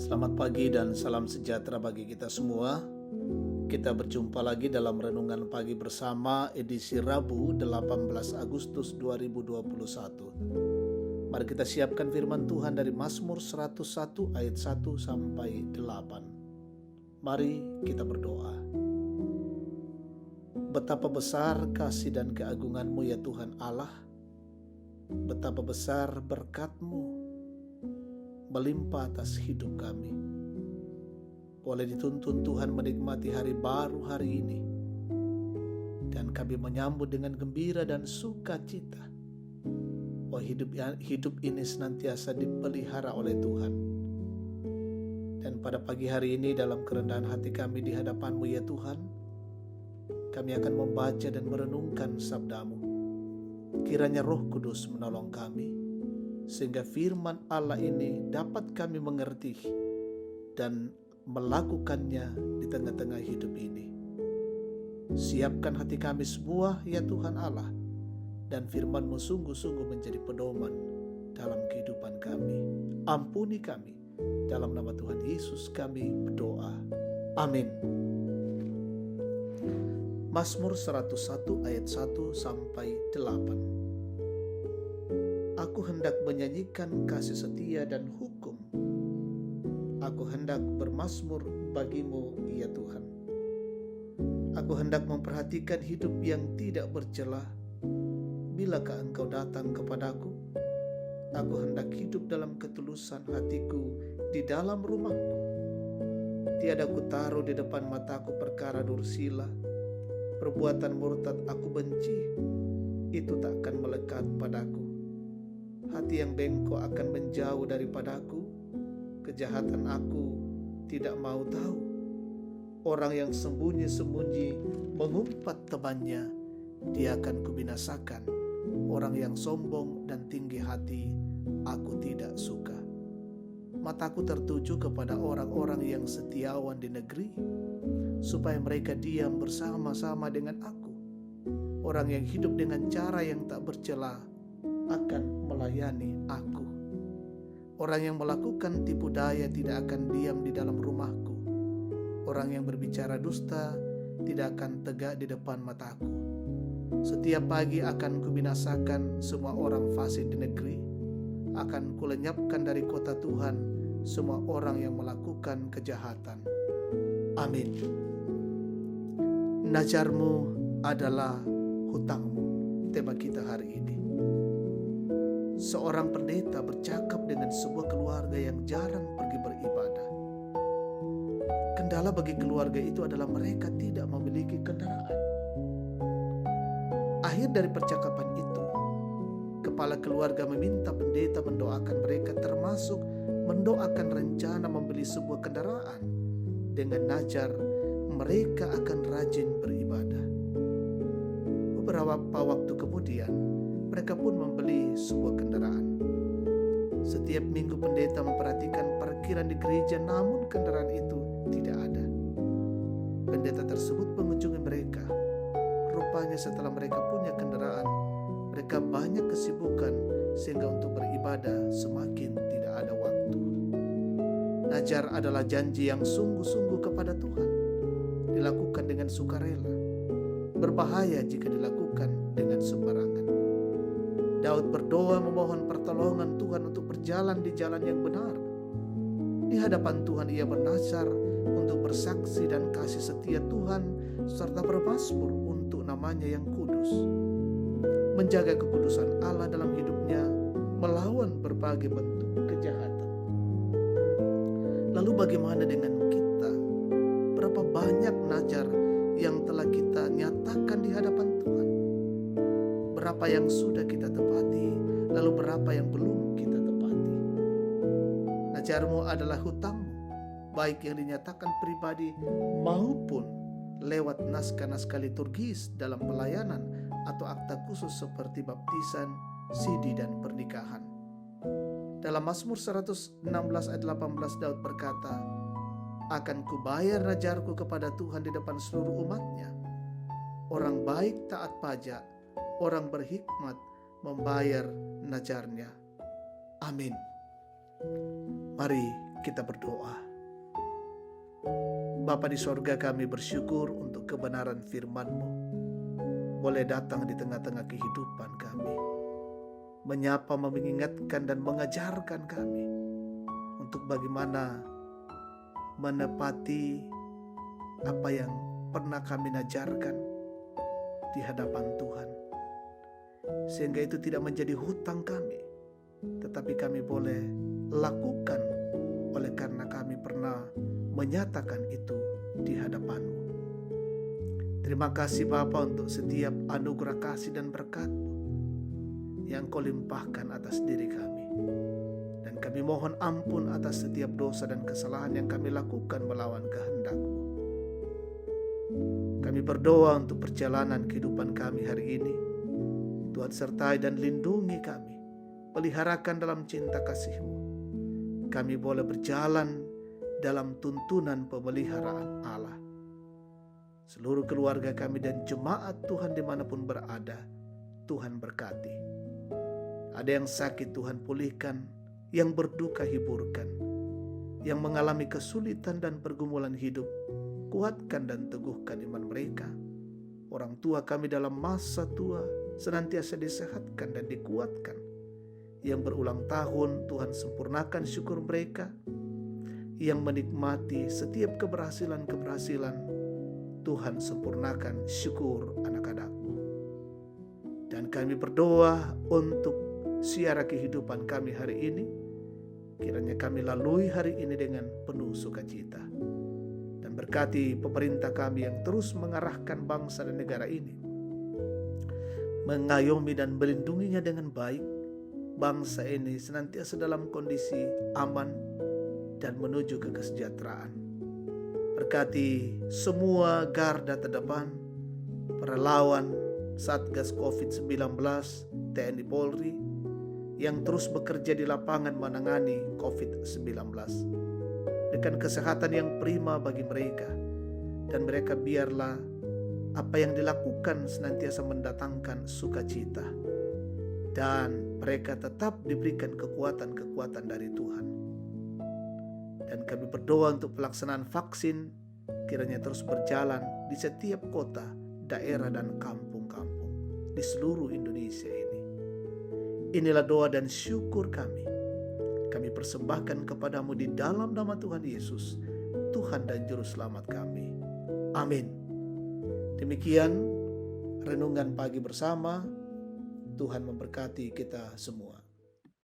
Selamat pagi dan salam sejahtera bagi kita semua. Kita berjumpa lagi dalam Renungan Pagi Bersama edisi Rabu 18 Agustus 2021. Mari kita siapkan firman Tuhan dari Mazmur 101 ayat 1 sampai 8. Mari kita berdoa. Betapa besar kasih dan keagungan-Mu ya Tuhan Allah. Betapa besar berkat-Mu melimpah atas hidup kami. Boleh dituntun Tuhan menikmati hari baru hari ini, dan kami menyambut dengan gembira dan sukacita. Oh, hidup ini senantiasa dipelihara oleh Tuhan. Dan pada pagi hari ini dalam kerendahan hati kami di hadapan-Mu ya Tuhan, kami akan membaca dan merenungkan sabda-Mu. Kiranya Roh Kudus menolong kami, sehingga firman Allah ini dapat kami mengerti dan melakukannya di tengah-tengah hidup ini. Siapkan hati kami semua ya Tuhan Allah, dan firman-Mu sungguh-sungguh menjadi pedoman dalam kehidupan kami. Ampuni kami, dalam nama Tuhan Yesus kami berdoa. Amin. Mazmur 101 ayat 1 sampai 8. Aku hendak menyanyikan kasih setia dan hukum. Aku hendak bermazmur bagimu, ya Tuhan. Aku hendak memperhatikan hidup yang tidak bercelah. Bilakah Engkau datang kepadaku? Aku hendak hidup dalam ketulusan hatiku di dalam rumah-Mu. Tiada ku taruh di depan mataku perkara dursila. Perbuatan murtad aku benci. Itu tak akan melekat padaku. Hati yang bengkok akan menjauh daripadaku. Kejahatan aku tidak mau tahu. Orang yang sembunyi-sembunyi mengumpat temannya, dia akan kubinasakan. Orang yang sombong dan tinggi hati, aku tidak suka. Mataku tertuju kepada orang-orang yang setiawan di negeri, supaya mereka diam bersama-sama dengan aku. Orang yang hidup dengan cara yang tak bercela akan melayani aku. Orang yang melakukan tipu daya tidak akan diam di dalam rumahku. Orang yang berbicara dusta tidak akan tegak di depan mataku. Setiap pagi akan kubinasakan semua orang fasik di negeri. Akan kulenyapkan dari kota Tuhan semua orang yang melakukan kejahatan. Amin. Najar-Mu adalah hutang-Mu. Tema kita hari ini. Seorang pendeta bercakap dengan sebuah keluarga yang jarang pergi beribadah. Kendala bagi keluarga itu adalah mereka tidak memiliki kendaraan. Akhir dari percakapan itu, kepala keluarga meminta pendeta mendoakan mereka, termasuk mendoakan rencana membeli sebuah kendaraan. Dengan najar, mereka akan rajin beribadah. Beberapa waktu kemudian, mereka pun membeli sebuah kendaraan. Setiap minggu pendeta memperhatikan parkiran di gereja, namun kendaraan itu tidak ada. Pendeta tersebut mengunjungi mereka. Rupanya setelah mereka punya kendaraan, mereka banyak kesibukan sehingga untuk beribadah semakin tidak ada waktu. Najar adalah janji yang sungguh-sungguh kepada Tuhan, dilakukan dengan sukarela. Berbahaya jika dilakukan dengan sembarangan. Daud berdoa memohon pertolongan Tuhan untuk berjalan di jalan yang benar. Di hadapan Tuhan ia bernazar untuk bersaksi dan kasih setia Tuhan, serta bermazmur untuk namanya yang kudus. Menjaga kekudusan Allah dalam hidupnya, melawan berbagai bentuk kejahatan. Lalu bagaimana dengan kita? Berapa banyak najar yang telah kita nyatakan di hadapan Tuhan? Berapa yang sudah kita tepati, lalu berapa yang belum kita tepati? Najar-Mu adalah hutang-Mu, baik yang dinyatakan pribadi maupun lewat naskah-naskah liturgis dalam pelayanan atau akta khusus seperti baptisan, sidi, dan pernikahan. Dalam Mazmur 116 ayat 18 Daud berkata, "Akan kubayar najarku kepada Tuhan di depan seluruh umat-Nya. Orang baik taat pajak, orang berhikmat membayar najarnya." Amin. Mari kita berdoa. Bapa di sorga, kami bersyukur untuk kebenaran firman-Mu boleh datang di tengah-tengah kehidupan kami, menyapa, mengingatkan dan mengajarkan kami untuk bagaimana menepati apa yang pernah kami ajarkan di hadapan Tuhan, sehingga itu tidak menjadi hutang kami, tetapi kami boleh lakukan oleh karena kami pernah menyatakan itu di hadapan-Mu. Terima kasih Bapa untuk setiap anugerah kasih dan berkat-Mu yang Kau limpahkan atas diri kami. Dan kami mohon ampun atas setiap dosa dan kesalahan yang kami lakukan melawan kehendak-Mu. Kami berdoa untuk perjalanan kehidupan kami hari ini. Tuhan sertai dan lindungi kami, peliharakan dalam cinta kasih-Mu. Kami boleh berjalan dalam tuntunan pemeliharaan Allah. Seluruh keluarga kami dan jemaat Tuhan dimanapun berada, Tuhan berkati. Ada yang sakit Tuhan pulihkan, yang berduka hiburkan, yang mengalami kesulitan dan pergumulan hidup, kuatkan dan teguhkan iman mereka. Orang tua kami dalam masa tua senantiasa disehatkan dan dikuatkan. Yang berulang tahun Tuhan sempurnakan syukur mereka. Yang menikmati setiap keberhasilan-keberhasilan, Tuhan sempurnakan syukur anak-anak-Mu. Dan kami berdoa untuk siara kehidupan kami hari ini. Kiranya kami lalui hari ini dengan penuh sukacita. Dan berkati pemerintah kami yang terus mengarahkan bangsa dan negara ini, mengayomi dan melindunginya dengan baik. Bangsa ini senantiasa dalam kondisi aman dan menuju ke kesejahteraan. Berkati semua garda terdepan, relawan Satgas COVID-19, TNI Polri, yang terus bekerja di lapangan menangani COVID-19. Berikan kesehatan yang prima bagi mereka, dan mereka biarlah apa yang dilakukan senantiasa mendatangkan sukacita, dan mereka tetap diberikan kekuatan-kekuatan dari Tuhan. Dan kami berdoa untuk pelaksanaan vaksin kiranya terus berjalan di setiap kota, daerah, dan kampung-kampung di seluruh Indonesia ini. Inilah doa dan syukur kami. Kami persembahkan kepadamu di dalam nama Tuhan Yesus, Tuhan dan Juru Selamat kami. Amin. Demikian renungan pagi bersama. Tuhan memberkati kita semua.